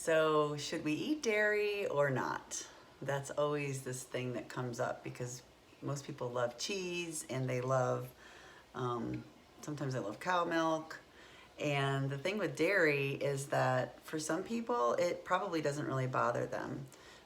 So should we eat dairy or not? That's always this thing that comes up because most people love cheese and they love, sometimes they love cow milk. And the thing with dairy is that for some people, it probably doesn't really bother them.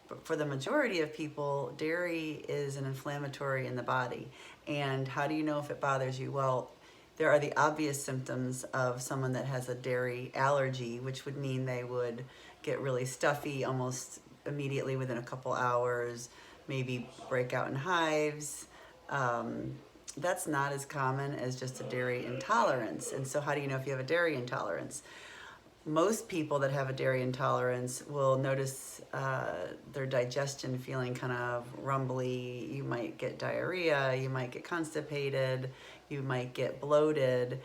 But for the majority of people, dairy is an inflammatory in the body. And how do you know if it bothers you? Well, there are the obvious symptoms of someone that has a dairy allergy, which would mean they would get really stuffy almost immediately within a couple hours, maybe break out in hives. That's not as common as just a dairy intolerance. And so how do you know if you have a dairy intolerance? Most people that have a dairy intolerance will notice their digestion feeling kind of rumbly. You might get diarrhea, you might get constipated, you might get bloated,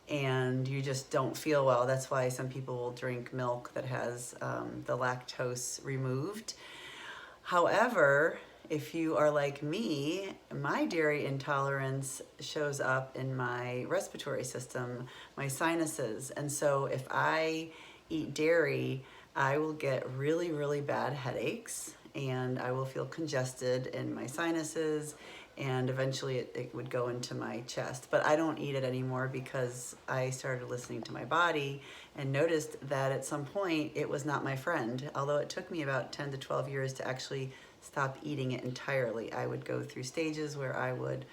and you just don't feel well. That's why some people will drink milk that has the lactose removed. However, if you are like me, my dairy intolerance shows up in my respiratory system, my sinuses. And so if I eat dairy, I will get really, really bad headaches and I will feel congested in my sinuses, and eventually it would go into my chest. But I don't eat it anymore because I started listening to my body and noticed that at some point it was not my friend. Although it took me about 10 to 12 years to actually stop eating it entirely. I would go through stages where I would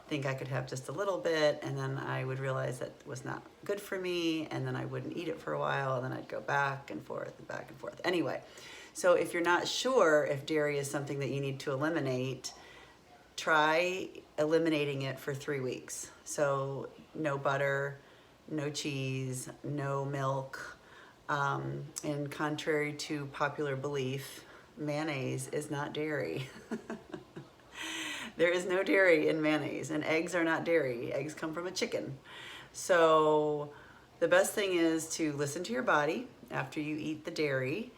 think I could have just a little bit, and then I would realize that it was not good for me, and then I wouldn't eat it for a while, and then I'd go back and forth and back and forth. Anyway, so if you're not sure if dairy is something that you need to eliminate, try eliminating it for 3 weeks. So no butter, no cheese, no milk. And contrary to popular belief, mayonnaise is not dairy. There is no dairy in mayonnaise, and eggs are not dairy. Eggs come from a chicken. So the best thing is to listen to your body after you eat the dairy.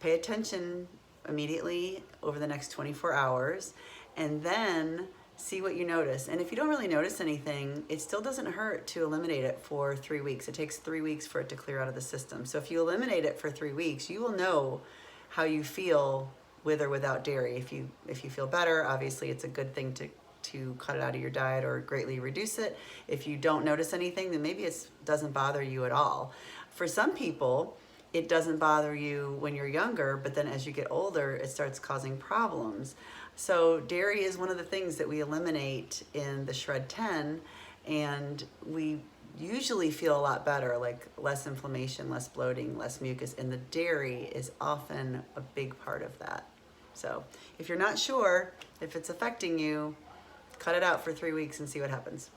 Pay attention immediately over the next 24 hours, and then see what you notice. And if you don't really notice anything, it still doesn't hurt to eliminate it for 3 weeks. It takes 3 weeks for it to clear out of the system. So if you eliminate it for 3 weeks, you will know how you feel with or without dairy. If you feel better, obviously it's a good thing to cut it out of your diet or greatly reduce it. If you don't notice anything, then maybe it doesn't bother you at all. For some people, it doesn't bother you when you're younger, but then as you get older, it starts causing problems. So dairy is one of the things that we eliminate in the Shred 10, and we usually feel a lot better, like less inflammation, less bloating, less mucus, and the dairy is often a big part of that. So if you're not sure if it's affecting you, cut it out for 3 weeks and see what happens.